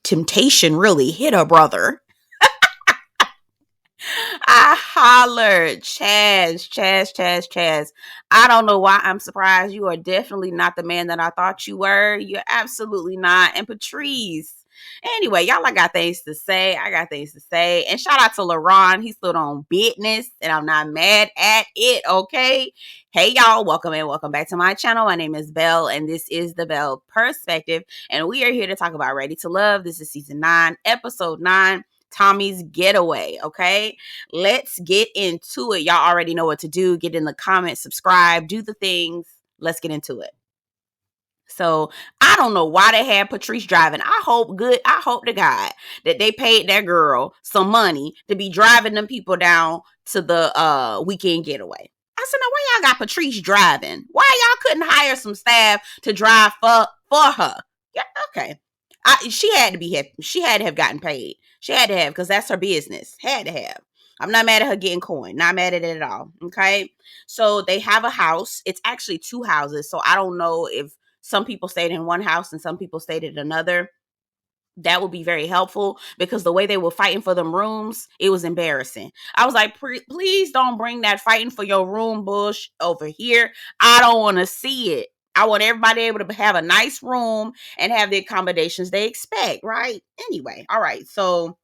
temptation really hit her brother. I hollered, Chaz. I don't know why I'm surprised. You are definitely not the man that I thought you were. You're absolutely not. And Patrice. Anyway, y'all, I got things to say. And shout out to LaRon. He stood on business, and I'm not mad at it, okay? Hey, y'all. Welcome back to my channel. My name is Belle, and this is the Belle Perspective. And we are here to talk about Ready to Love. This is season 9, episode 9. Tommy's Getaway, okay? Let's get into it. Y'all already know what to do. Get in the comments, subscribe, do the things. Let's get into it. So I don't know why they had Patrice driving. I hope to God that they paid that girl some money to be driving them people down to the weekend getaway. I said, now why y'all got Patrice driving? Why y'all couldn't hire some staff to drive for her? Yeah, okay. She had to have gotten paid. She had to have, because that's her business. Had to have. I'm not mad at her getting coin. Not mad at it at all. Okay. So they have a house. It's actually 2 houses. So I don't know if some people stayed in one house and some people stayed in another. That would be very helpful, because the way they were fighting for them rooms, it was embarrassing. I was like, please don't bring that fighting for your room bush over here. I don't want to see it. I want everybody able to have a nice room and have the accommodations they expect, right? Anyway, all right. So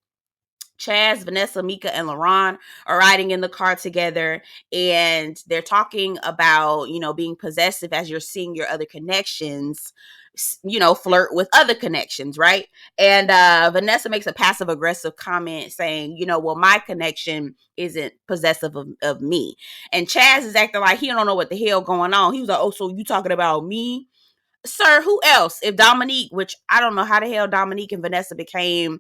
Chaz, Vanessa, Mieka, and LaRon are riding in the car together, and they're talking about, being possessive as you're seeing your other connections, flirt with other connections, right? And Vanessa makes a passive aggressive comment saying, well, my connection isn't possessive of me. And Chaz is acting like he don't know what the hell going on. He was like, oh, so you talking about me? Sir, who else? If Dominique, which I don't know how the hell Dominique and Vanessa became,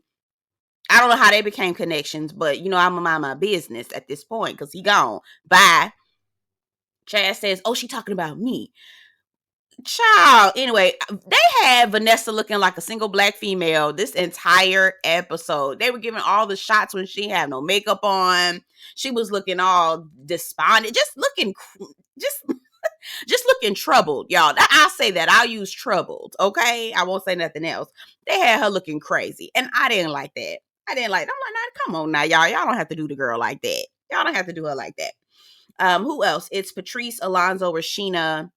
I don't know how they became connections, but I'm gonna mind my business at this point because he gone. Bye. Chaz says, oh, she talking about me. Child. Anyway, they had Vanessa looking like a single black female this entire episode. They were giving all the shots when she had no makeup on. She was looking all despondent, just looking troubled, y'all. I'll say that. I'll use troubled, okay? I won't say nothing else. They had her looking crazy, and I didn't like that. I'm like, nah, come on now, y'all. Y'all don't have to do the girl like that. Y'all don't have to do her like that. Who else? It's Patrice, Alonzo, Rashina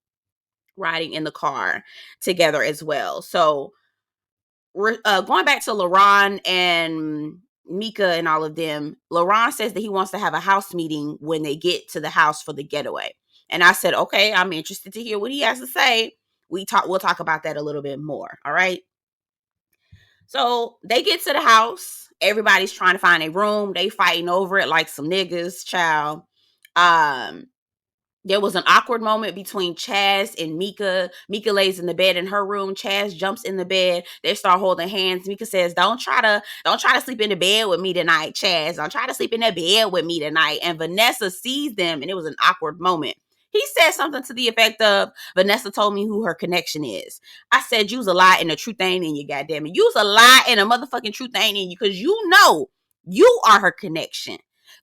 riding in the car together as well. So we're going back to LaRon and Mieka and all of them. LaRon says that he wants to have a house meeting when they get to the house for the getaway. And I said, okay, I'm interested to hear what he has to say. We'll talk about that a little bit more. All right. So they get to the house. Everybody's trying to find a room. They fighting over it like some niggas, child. There was an awkward moment between Chaz and Mieka. Mieka lays in the bed in her room. Chaz jumps in the bed. They start holding hands. Mieka says, don't try to sleep in the bed with me tonight, Chaz. Don't try to sleep in the bed with me tonight. And Vanessa sees them, and it was an awkward moment. He said something to the effect of, Vanessa told me who her connection is. I said, you's a lie and the truth ain't in you, goddammit. You's a lie and a motherfucking truth ain't in you, because you know you are her connection.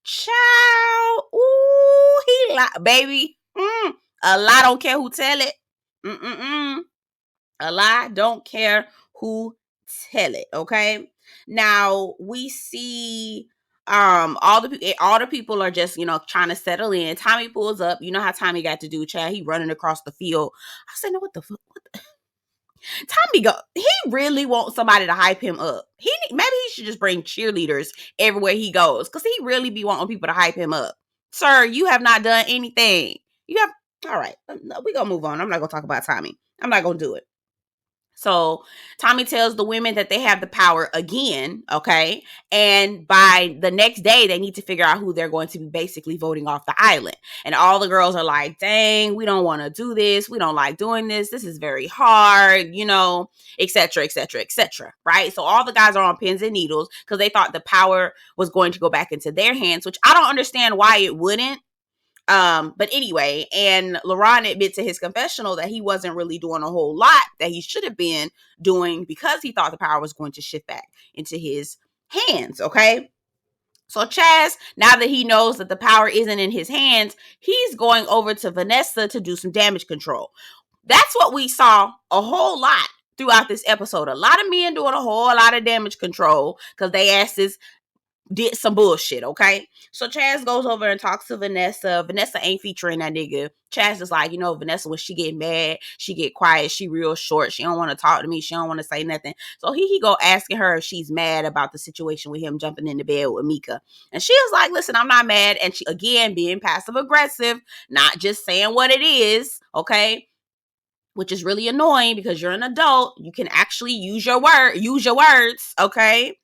Child, ooh, he lied, baby. A lie don't care who tell it. A lie don't care who tell it. Okay. Now we see all the people are just trying to settle in. Tommy pulls up. You know how Tommy got to do, Chad. He running across the field. I said, no, what the fuck? Tommy he really wants somebody to hype him up. Maybe he should just bring cheerleaders everywhere he goes, because he really be wanting people to hype him up. Sir, you have not done anything. All right, we're gonna move on. I'm not gonna talk about Tommy. I'm not gonna do it. So Tommy tells the women that they have the power again, okay? And by the next day, they need to figure out who they're going to be basically voting off the island. And all the girls are like, dang, we don't want to do this. We don't like doing this. This is very hard, etc., etc., etc., right? So all the guys are on pins and needles because they thought the power was going to go back into their hands, which I don't understand why it wouldn't. But anyway, and LaRon admits to his confessional that he wasn't really doing a whole lot that he should have been doing, because he thought the power was going to shift back into his hands. Okay. So Chaz, now that he knows that the power isn't in his hands, he's going over to Vanessa to do some damage control. That's what we saw a whole lot throughout this episode. A lot of men doing a whole lot of damage control because they asses did some bullshit, okay? So Chaz goes over and talks to Vanessa. Vanessa ain't featuring that nigga. Chaz is like, Vanessa, when she get mad, she get quiet, she real short, she don't want to talk to me, she don't want to say nothing. So he go asking her if she's mad about the situation with him jumping in the bed with Mieka. And she was like, listen, I'm not mad. And she, again, being passive aggressive, not just saying what it is, okay? Which is really annoying because you're an adult. You can actually use your words, okay?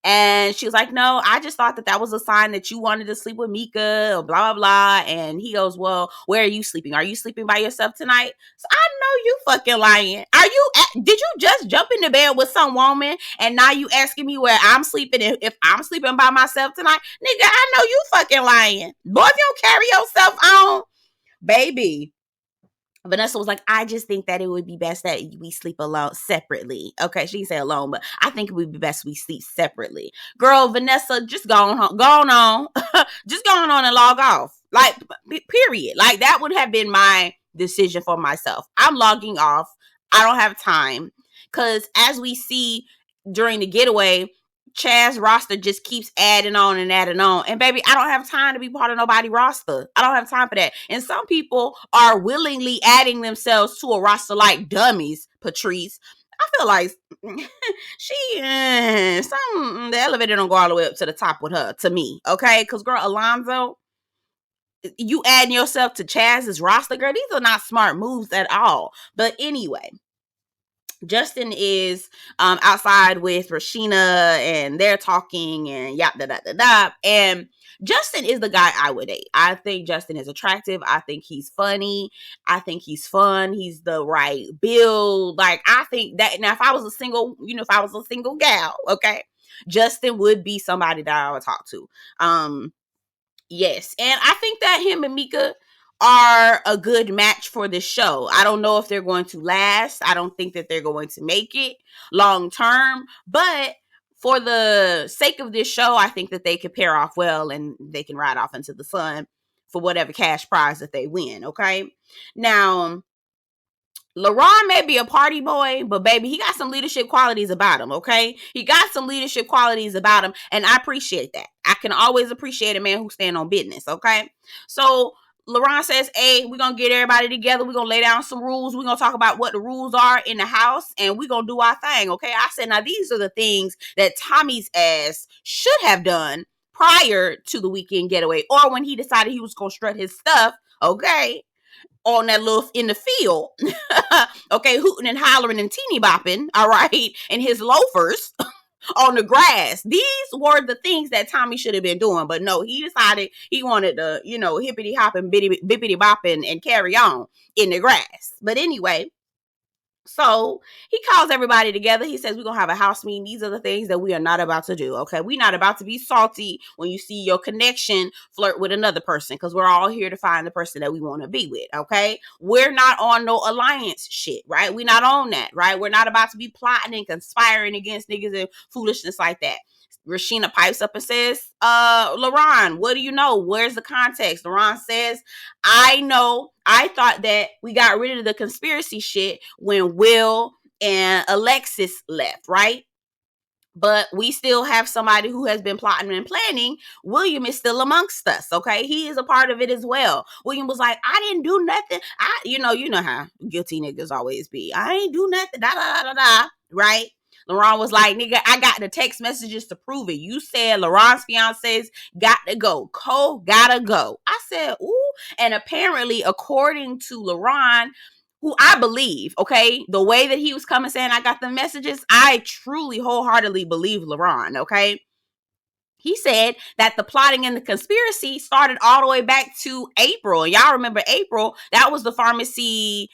And she was like, no, I just thought that was a sign that you wanted to sleep with Mieka or blah, blah, blah. And he goes, well, where are you sleeping? Are you sleeping by yourself tonight? So I know you fucking lying. Did you just jump into bed with some woman and now you asking me where I'm sleeping if I'm sleeping by myself tonight? Nigga, I know you fucking lying. Boy, if you don't carry yourself on, baby. Vanessa was like, I just think that it would be best that we sleep alone separately. Okay, she didn't say alone, but I think it would be best we sleep separately. Girl, Vanessa, just go on. Just go on and log off. Like, period. Like, that would have been my decision for myself. I'm logging off. I don't have time. Because as we see during the getaway, Chaz roster just keeps adding on and adding on. And baby, I don't have time to be part of nobody's roster. I don't have time for that. And some people are willingly adding themselves to a roster like dummies, Patrice. I feel like the elevator don't go all the way up to the top with her, to me. Okay? Because girl, Alonzo, you adding yourself to Chaz's roster, girl, these are not smart moves at all. But anyway, Justin is outside with Rashina and they're talking and yada da da da. And Justin is the guy I would date. I think Justin is attractive. I think he's funny. I think he's fun. He's the right build. Like, I think that now if I was a single gal, okay, Justin would be somebody that I would talk to. Yes. And I think that him and Mieka are a good match for this show. I don't know if they're going to last. I don't think that they're going to make it long term, but for the sake of this show, I think that they could pair off well and they can ride off into the sun for whatever cash prize that they win. Okay. Now, LaRon may be a party boy, but baby, he got some leadership qualities about him, okay? He got some leadership qualities about him, and I appreciate that. I can always appreciate a man who stand on business, okay? So LaRon says, hey, we're going to get everybody together. We're going to lay down some rules. We're going to talk about what the rules are in the house, and we're going to do our thing, okay? I said, now these are the things that Tommy's ass should have done prior to the weekend getaway, or when he decided he was going to strut his stuff, okay? On that little in the field, okay, hooting and hollering and teeny bopping, all right, and his loafers on the grass. These were the things that Tommy should have been doing, but no, he decided he wanted to, hippity hop and bippity bop and carry on in the grass. But anyway, so he calls everybody together. He says, we're going to have a house meeting. These are the things that we are not about to do. Okay. We're not about to be salty when you see your connection flirt with another person, because we're all here to find the person that we want to be with. Okay. We're not on no alliance shit, right? We're not on that, right? We're not about to be plotting and conspiring against niggas and foolishness like that. Rashina pipes up and says, LaRon, what do you know? Where's the context? LaRon says, I know. I thought that we got rid of the conspiracy shit when Will and Alexis left, right? But we still have somebody who has been plotting and planning. William is still amongst us, okay? He is a part of it as well. William was like, I didn't do nothing. You know how guilty niggas always be. I ain't do nothing, da da da da, right? LaRon was like, nigga, I got the text messages to prove it. You said LaRon's fiance's got to go. Cole gotta go. I said, ooh. And apparently, according to LaRon, who I believe, okay, the way that he was coming saying I got the messages, I truly wholeheartedly believe LaRon, okay? He said that the plotting and the conspiracy started all the way back to April. And y'all remember April, that was the pharmacist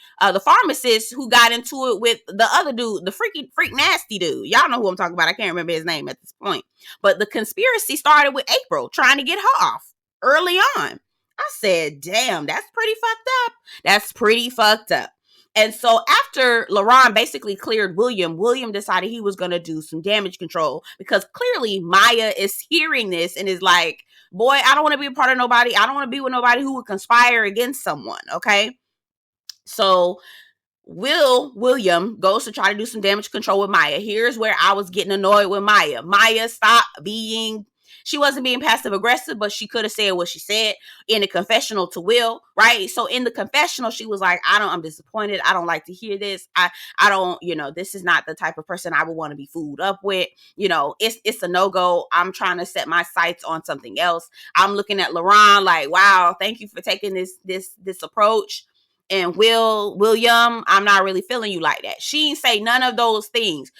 who got into it with the other dude, the freak nasty dude. Y'all know who I'm talking about. I can't remember his name at this point. But the conspiracy started with April trying to get her off early on. I said, damn, that's pretty fucked up. That's pretty fucked up. And so after LaRon basically cleared William decided he was going to do some damage control, because clearly Maya is hearing this and is like, boy, I don't want to be a part of nobody. I don't want to be with nobody who would conspire against someone. Okay. So William goes to try to do some damage control with Maya. Here's where I was getting annoyed with Maya. Maya, stop being. She wasn't being passive aggressive, but she could have said what she said in the confessional to Will, right? So in the confessional, she was like, I'm disappointed. I don't like to hear this. I don't, this is not the type of person I would want to be fooled up with. It's a no-go. I'm trying to set my sights on something else. I'm looking at LaRon like, wow, thank you for taking this approach. And William, I'm not really feeling you like that. She ain't say none of those things.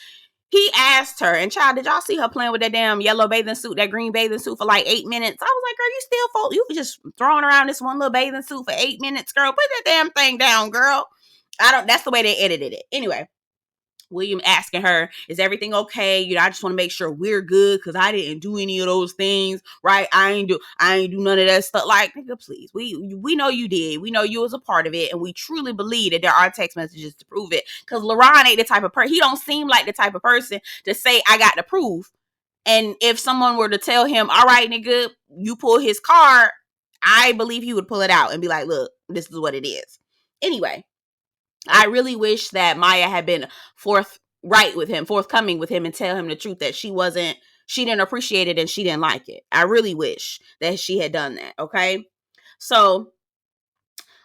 He asked her, and child, did y'all see her playing with that damn yellow bathing suit, that green bathing suit for like 8 minutes? I was like, girl, you still you were just throwing around this one little bathing suit for 8 minutes, girl. Put that damn thing down, girl. That's the way they edited it. Anyway, William asking her, is everything okay? I just want to make sure we're good because I didn't do any of those things, right? I ain't do none of that stuff. Like, nigga, please. We know you did. We know you was a part of it, and we truly believe that there are text messages to prove it. Because LaRon ain't the type of person. He don't seem like the type of person to say, I got the proof. And if someone were to tell him, all right, nigga, you pull his card, I believe he would pull it out and be like, look, this is what it is. Anyway, I really wish that Maya had been forthcoming with him and tell him the truth that she didn't appreciate it and she didn't like it. I really wish that she had done that. Okay. So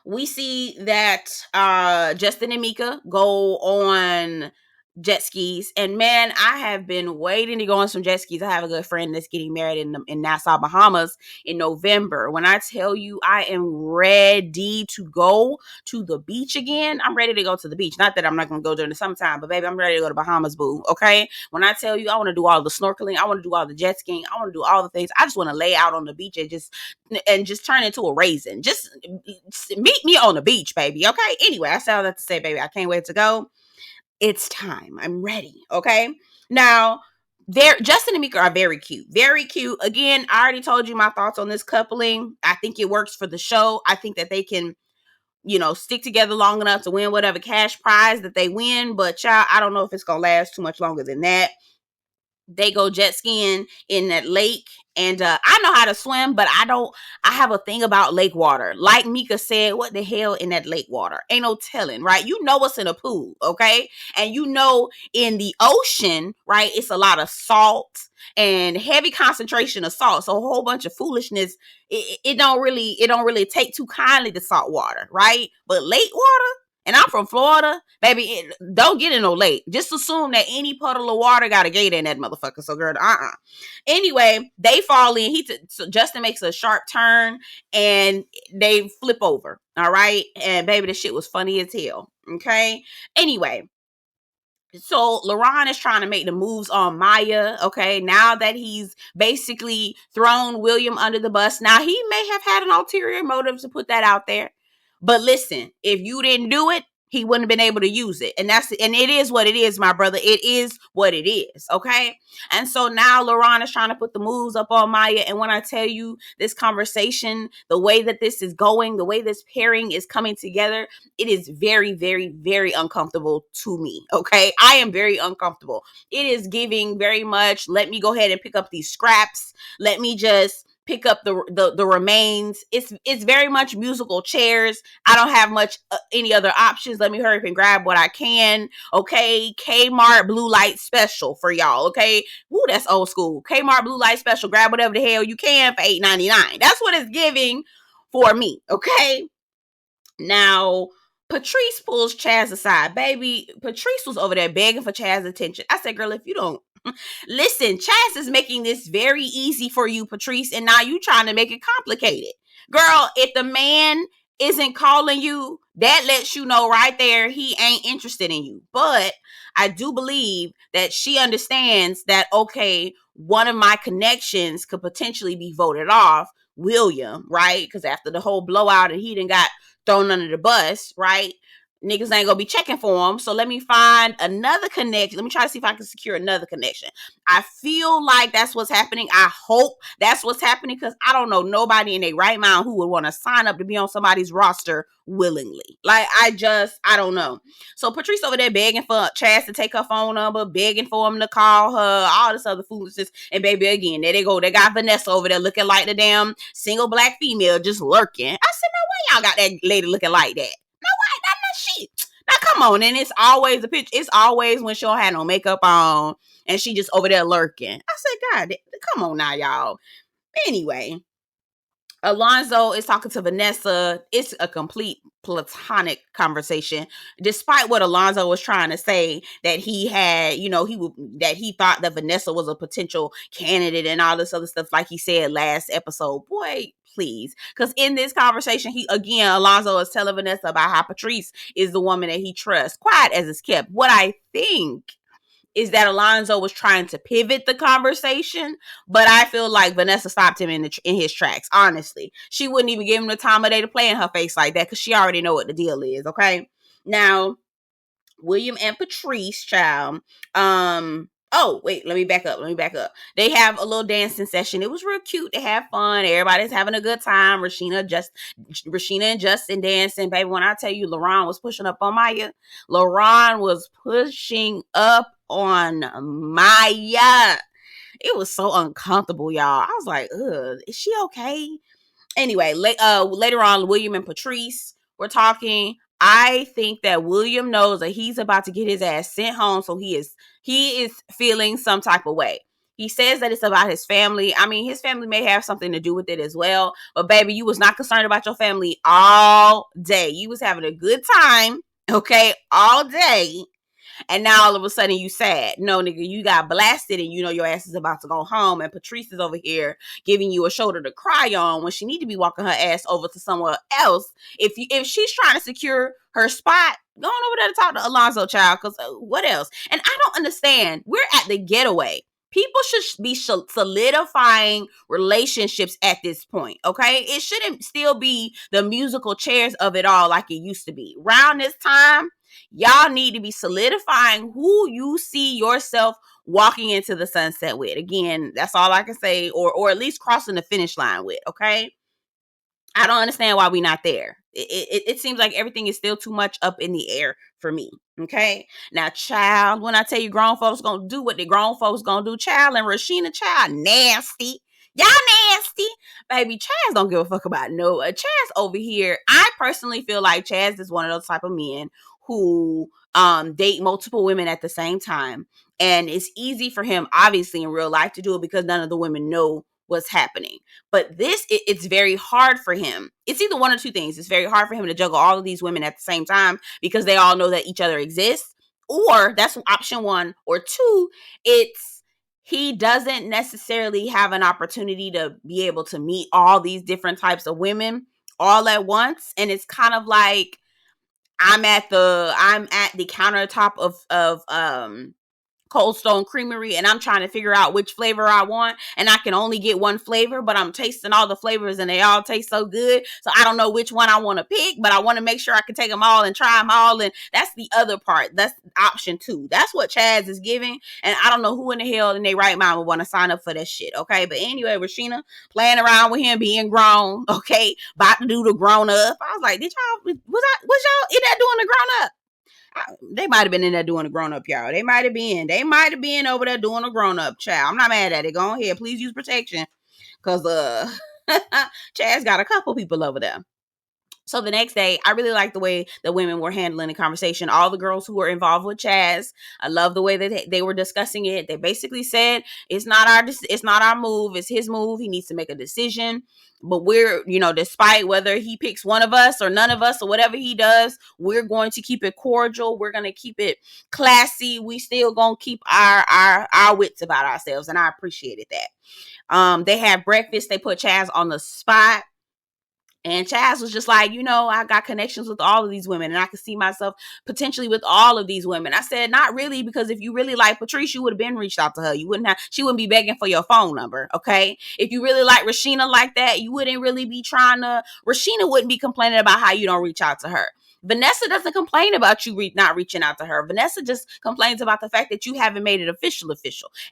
we see that Justin and Mieka go on jet skis, and man, I have been waiting to go on some jet skis. I have a good friend that's getting married in Nassau, Bahamas in November. When I tell you I am ready to go to the beach again, I'm ready to go to the beach. Not that I'm not going to go during the summertime, but baby, I'm ready to go to Bahamas, boo. Okay. When I tell you I want to do all the snorkeling, I want to do all the jet skiing, I want to do all the things. I just want to lay out on the beach and just turn into a raisin. Just meet me on the beach, baby. Okay. Anyway, I say all that to say, baby, I can't wait to go. It's time. I'm ready. Okay. Now, Justin and Mieka are very cute. Very cute. Again, I already told you my thoughts on this coupling. I think it works for the show. I think that they can, stick together long enough to win whatever cash prize that they win. But child, I don't know if it's gonna last too much longer than that. They go jet skiing in that lake, and I know how to swim, but I have a thing about lake water. Like Mieka said, what the hell in that lake water? Ain't no telling, right? You know what's in a pool, okay? And in the ocean, right, it's a lot of salt and heavy concentration of salt. So a whole bunch of foolishness. It don't really take too kindly to salt water, right? But lake water, and I'm from Florida, baby, don't get in no lake. Just assume that any puddle of water got a gate in that motherfucker. So, girl, Anyway, they fall in. So Justin makes a sharp turn, and they flip over. All right? And, baby, the shit was funny as hell. Okay? Anyway, so LaRon is trying to make the moves on Maya, okay? Now that he's basically thrown William under the bus. Now, he may have had an ulterior motive to put that out there. But listen, if you didn't do it, he wouldn't have been able to use it. And it is what it is, my brother. It is what it is, okay? And so now LaRon is trying to put the moves up on Maya. And when I tell you this conversation, the way that this is going, the way this pairing is coming together, it is very, very, very uncomfortable to me, okay? I am very uncomfortable. It is giving very much, let me go ahead and pick up these scraps. Let me just pick up the remains. It's very much musical chairs. I don't have much any other options. Let me hurry up and grab what I can. Okay, Kmart blue light special for y'all. Okay, woo, that's old school. Kmart blue light special. Grab whatever the hell you can for $8.99. That's what it's giving for me. Okay, now Patrice pulls Chaz aside. Baby, Patrice was over there begging for Chaz's attention. I said, girl, if you don't listen, Chaz is making this very easy for you, Patrice, and now you trying to make it complicated. Girl, if the man isn't calling you, that lets you know right there he ain't interested in you. But I do believe that she understands that, okay, one of my connections could potentially be voted off, William, right? Because after the whole blowout and he done got thrown under the bus, right? Niggas ain't gonna be checking for him. So let me find another connection. Let me try to see if I can secure another connection. I feel like that's what's happening. I hope that's what's happening, because I don't know nobody in their right mind who would want to sign up to be on somebody's roster willingly. Like, I don't know. So Patrice over there begging for Chaz to take her phone number, begging for him to call her, all this other foolishness. And baby, again, there they go. They got Vanessa over there looking like the damn single black female just lurking. I said, no way y'all got that lady looking like that. Shit. Now come on, and it's always a picture. It's always when she don't have no makeup on and she just over there lurking. I said, God, come on now, y'all. Anyway, Alonzo is talking to Vanessa. It's a complete platonic conversation, despite what Alonzo was trying to say, that he had, that he thought that Vanessa was a potential candidate and all this other stuff, like he said last episode. Boy, please. Because in this conversation, Alonzo is telling Vanessa about how Patrice is the woman that he trusts, quiet as it's kept. What I think is that Alonzo was trying to pivot the conversation, but I feel like Vanessa stopped him in his tracks. Honestly, she wouldn't even give him the time of day to play in her face like that, because she already know what the deal is. Okay, now William and Patrice, child. Oh, wait, let me back up. They have a little dancing session. It was real cute. They have fun. Everybody's having a good time. Rashina and Justin dancing. Baby, when I tell you LaRon was pushing up on Maya, LaRon was pushing up on Maya. It was so uncomfortable, y'all. I was like, ugh, is she okay? Anyway, later on, William and Patrice were talking. I think that William knows that he's about to get his ass sent home, so he is feeling some type of way. He says that it's about his family. I mean, his family may have something to do with it as well, but baby, you was not concerned about your family all day. You was having a good time, okay, all day. And now all of a sudden you sad. No, nigga, you got blasted and you know your ass is about to go home. And Patrice is over here giving you a shoulder to cry on when she need to be walking her ass over to somewhere else. If she's trying to secure her spot, go on over there to talk to Alonzo, child. Because what else? And I don't understand. We're at the Getaway. People should be solidifying relationships at this point, okay? It shouldn't still be the musical chairs of it all like it used to be. Around this time, y'all need to be solidifying who you see yourself walking into the sunset with. Again, that's all I can say, or at least crossing the finish line with, okay? I don't understand why we not there. It seems like everything is still too much up in the air for me. Okay. Now, child, when I tell you grown folks gonna do what the grown folks gonna do, child, and Rashina, child, nasty. Y'all nasty. Baby, Chaz don't give a fuck about no. Chaz over here, I personally feel like Chaz is one of those type of men who date multiple women at the same time. And it's easy for him, obviously, in real life to do it because none of the women know what's happening. But it's very hard for him. It's either one or two things. It's very hard for him to juggle all of these women at the same time because they all know that each other exists. Or that's option one. Or two, it's he doesn't necessarily have an opportunity to be able to meet all these different types of women all at once. And it's kind of like I'm at the countertop of Cold Stone Creamery and I'm trying to figure out which flavor I want, and I can only get one flavor, but I'm tasting all the flavors and they all taste so good, so I don't know which one I want to pick, but I want to make sure I can take them all and try them all. And that's the other part. That's option two. That's what Chaz is giving, and I don't know who in the hell in their right mind would want to sign up for that shit. Okay, but anyway, Rashina playing around with him being grown, okay, about to do the grown up. I was like, was y'all in there doing the grown up? They might have been in there doing a grown up, y'all. They might have been over there doing a grown up, child. I'm not mad at it. Go ahead, please use protection, because Chaz got a couple people over there. So the next day, I really like the way the women were handling the conversation. All the girls who were involved with Chaz, I love the way that they were discussing it. They basically said it's not our move, it's his move. He needs to make a decision. But we're, despite whether he picks one of us or none of us or whatever he does, we're going to keep it cordial. We're going to keep it classy. We still going to keep our wits about ourselves, and I appreciated that. They had breakfast. They put Chaz on the spot. And Chaz was just like, I got connections with all of these women and I could see myself potentially with all of these women. I said, not really, because if you really like Patrice, you would have been reached out to her. She wouldn't be begging for your phone number. Okay. If you really like Rashina like that, you wouldn't really be Rashina wouldn't be complaining about how you don't reach out to her. Vanessa doesn't complain about you not reaching out to her. Vanessa just complains about the fact that you haven't made it official.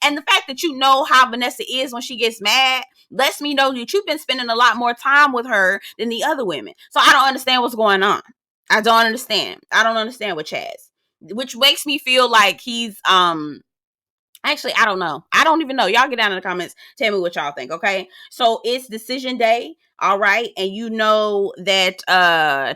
And the fact that you know how Vanessa is when she gets mad lets me know that you've been spending a lot more time with her than the other women. So I don't understand what's going on. I don't understand with Chaz, which makes me feel like he's Actually, I don't know. I don't even know. Y'all get down in the comments. Tell me what y'all think, okay? So it's decision day, all right? And you know that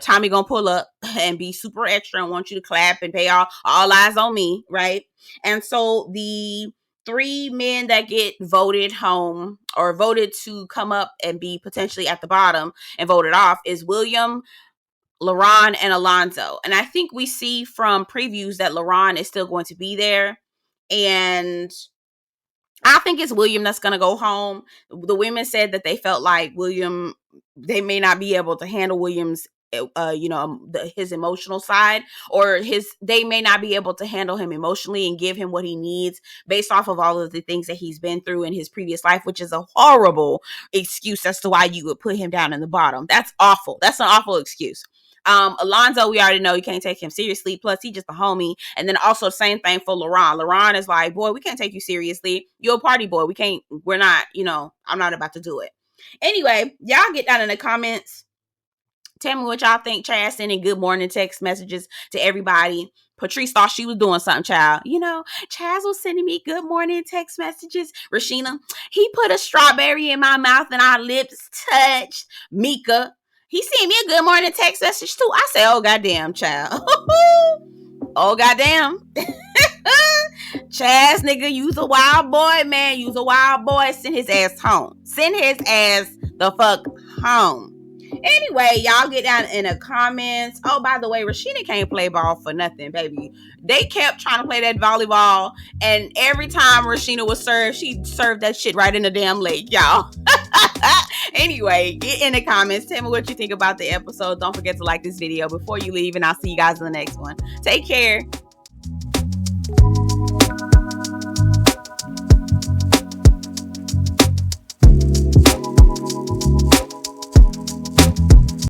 Tommy gonna pull up and be super extra and want you to clap and pay all eyes on me, right? And so the 3 men that get voted home or voted to come up and be potentially at the bottom and voted off is William, LaRon, and Alonzo. And I think we see from previews that LaRon is still going to be there. And I think it's William that's going to go home. The women said that they felt like William, they may not be able to handle William's, his emotional side, or they may not be able to handle him emotionally and give him what he needs based off of all of the things that he's been through in his previous life, which is a horrible excuse as to why you would put him down in the bottom. That's awful. That's an awful excuse. Alonzo, we already know you can't take him seriously. Plus, he just a homie. And then also same thing for LaRon. LaRon is like, boy, we can't take you seriously. You're a party boy. We're not, I'm not about to do it. Anyway, y'all get down in the comments. Tell me what y'all think. Chaz sending good morning text messages to everybody. Patrice thought she was doing something, child. Chaz was sending me good morning text messages. Rashina, he put a strawberry in my mouth and our lips touched. Mieka, he sent me a good morning text message too. I said, oh, goddamn, child. Oh, goddamn. Chaz, nigga, you's a wild boy, man. You's a wild boy. Send his ass home. Send his ass the fuck home. Anyway, y'all get down in the comments. Oh, by the way, Rashida can't play ball for nothing, baby. They kept trying to play that volleyball, and every time Rashida was served, she served that shit right in the damn lake, y'all. Anyway, get in the comments. Tell me what you think about the episode. Don't forget to like this video before you leave, and I'll see you guys in the next one. Take care.